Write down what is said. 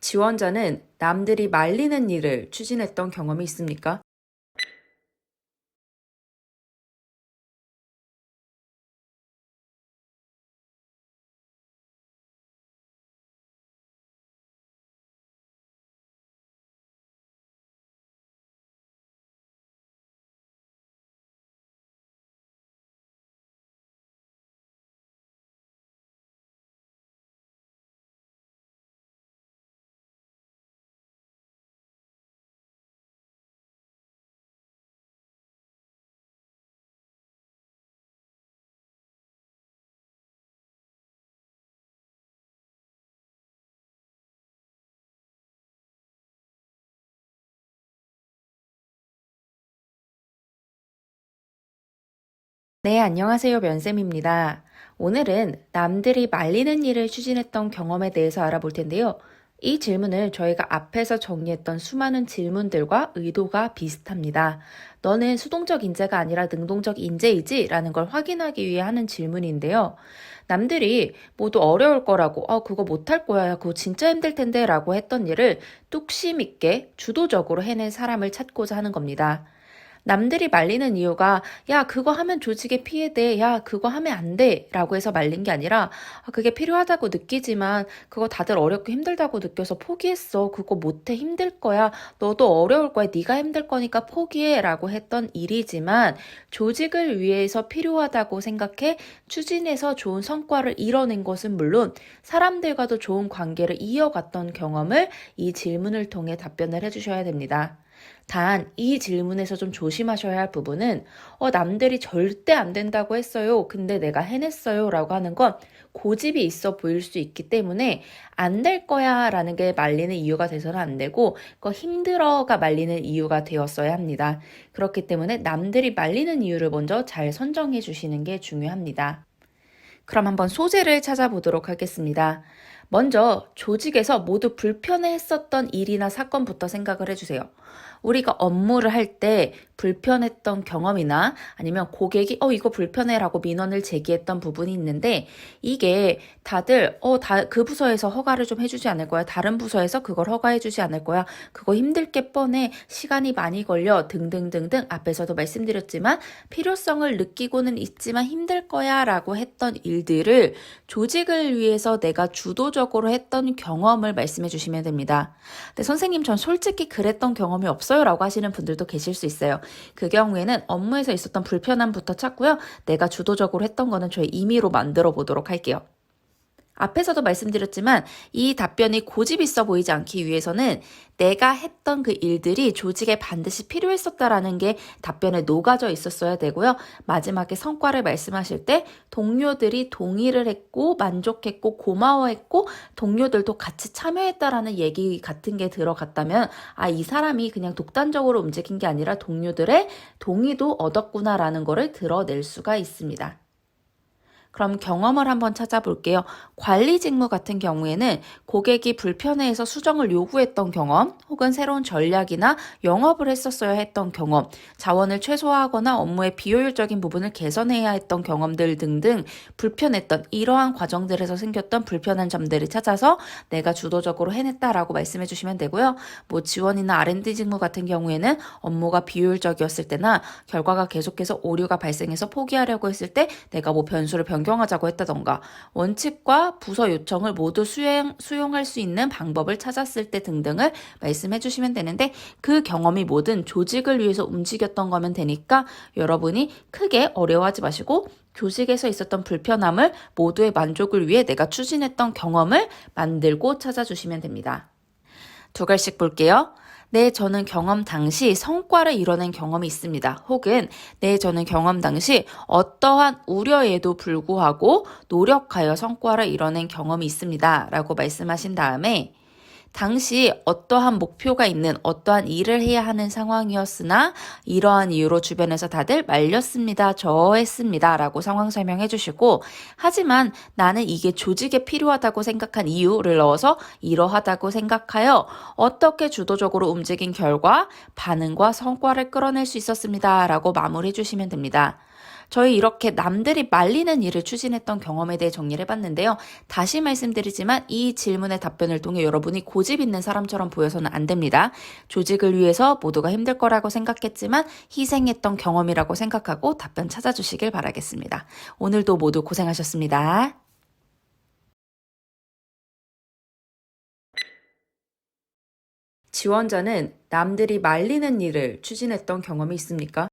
지원자는 남들이 말리는 일을 추진했던 경험이 있습니까? 네, 안녕하세요. 면쌤입니다. 오늘은 남들이 말리는 일을 추진했던 경험에 대해서 알아볼 텐데요. 이 질문을 저희가 앞에서 정리했던 수많은 질문들과 의도가 비슷합니다. 너는 수동적 인재가 아니라 능동적 인재이지? 라는 걸 확인하기 위해 하는 질문인데요. 남들이 모두 어려울 거라고, 그거 못할 거야. 그거 진짜 힘들 텐데. 라고 했던 일을 뚝심 있게 주도적으로 해낸 사람을 찾고자 하는 겁니다. 남들이 말리는 이유가 야 그거 하면 조직에 피해돼 야 그거 하면 안 돼 라고 해서 말린 게 아니라 그게 필요하다고 느끼지만 그거 다들 어렵고 힘들다고 느껴서 포기했어 그거 못해 힘들 거야 너도 어려울 거야 네가 힘들 거니까 포기해 라고 했던 일이지만 조직을 위해서 필요하다고 생각해 추진해서 좋은 성과를 이뤄낸 것은 물론 사람들과도 좋은 관계를 이어갔던 경험을 이 질문을 통해 답변을 해주셔야 됩니다. 단, 이 질문에서 좀 조심하셔야 할 부분은, 남들이 절대 안 된다고 했어요. 근데 내가 해냈어요. 라고 하는 건 고집이 있어 보일 수 있기 때문에 안 될 거야. 라는 게 말리는 이유가 돼서는 안 되고, 그거 힘들어가 말리는 이유가 되었어야 합니다. 그렇기 때문에 남들이 말리는 이유를 먼저 잘 선정해 주시는 게 중요합니다. 그럼 한번 소재를 찾아보도록 하겠습니다. 먼저 조직에서 모두 불편해했었던 일이나 사건부터 생각을 해주세요. 우리가 업무를 할 때 불편했던 경험이나 아니면 고객이 이거 불편해라고 민원을 제기했던 부분이 있는데 이게 다들 그 부서에서 허가를 좀 해주지 않을 거야. 다른 부서에서 그걸 허가해주지 않을 거야. 그거 힘들 게 뻔해. 시간이 많이 걸려. 등등등등 앞에서도 말씀드렸지만 필요성을 느끼고는 있지만 힘들 거야 라고 했던 일들을 조직을 위해서 내가 주도적으로 했던 경험을 말씀해 주시면 됩니다. 근데 선생님 전 솔직히 그랬던 경험이 없어요 라고 하시는 분들도 계실 수 있어요. 그 경우에는 업무에서 있었던 불편함부터 찾고요. 내가 주도적으로 했던 거는 저의 임의로 만들어 보도록 할게요. 앞에서도 말씀드렸지만 이 답변이 고집 있어 보이지 않기 위해서는 내가 했던 그 일들이 조직에 반드시 필요했었다라는 게 답변에 녹아져 있었어야 되고요. 마지막에 성과를 말씀하실 때 동료들이 동의를 했고 만족했고 고마워했고 동료들도 같이 참여했다라는 얘기 같은 게 들어갔다면 이 사람이 그냥 독단적으로 움직인 게 아니라 동료들의 동의도 얻었구나라는 거를 드러낼 수가 있습니다. 그럼 경험을 한번 찾아볼게요. 관리 직무 같은 경우에는 고객이 불편해해서 수정을 요구했던 경험, 혹은 새로운 전략이나 영업을 했었어야 했던 경험, 자원을 최소화하거나 업무의 비효율적인 부분을 개선해야 했던 경험들 등등 불편했던 이러한 과정들에서 생겼던 불편한 점들을 찾아서 내가 주도적으로 해냈다라고 말씀해 주시면 되고요. 지원이나 R&D 직무 같은 경우에는 업무가 비효율적이었을 때나 결과가 계속해서 오류가 발생해서 포기하려고 했을 때 내가 변수를 변경하자고 했다던가 원칙과 부서 요청을 모두 수용할 수 있는 방법을 찾았을 때 등등을 말씀해 주시면 되는데 그 경험이 뭐든 조직을 위해서 움직였던 거면 되니까 여러분이 크게 어려워하지 마시고 조직에서 있었던 불편함을 모두의 만족을 위해 내가 추진했던 경험을 만들고 찾아주시면 됩니다. 두 갈씩 볼게요. 네, 저는 경험 당시 성과를 이뤄낸 경험이 있습니다. 혹은 네, 저는 경험 당시 어떠한 우려에도 불구하고 노력하여 성과를 이뤄낸 경험이 있습니다. 라고 말씀하신 다음에 당시 어떠한 목표가 있는 어떠한 일을 해야 하는 상황이었으나 이러한 이유로 주변에서 다들 말렸습니다. 저했습니다. 라고 상황 설명해 주시고 하지만 나는 이게 조직에 필요하다고 생각한 이유를 넣어서 이러하다고 생각하여 어떻게 주도적으로 움직인 결과 반응과 성과를 끌어낼 수 있었습니다. 라고 마무리해 주시면 됩니다. 저희 이렇게 남들이 말리는 일을 추진했던 경험에 대해 정리를 해봤는데요. 다시 말씀드리지만 이 질문의 답변을 통해 여러분이 고집 있는 사람처럼 보여서는 안 됩니다. 조직을 위해서 모두가 힘들 거라고 생각했지만 희생했던 경험이라고 생각하고 답변 찾아주시길 바라겠습니다. 오늘도 모두 고생하셨습니다. 지원자는 남들이 말리는 일을 추진했던 경험이 있습니까?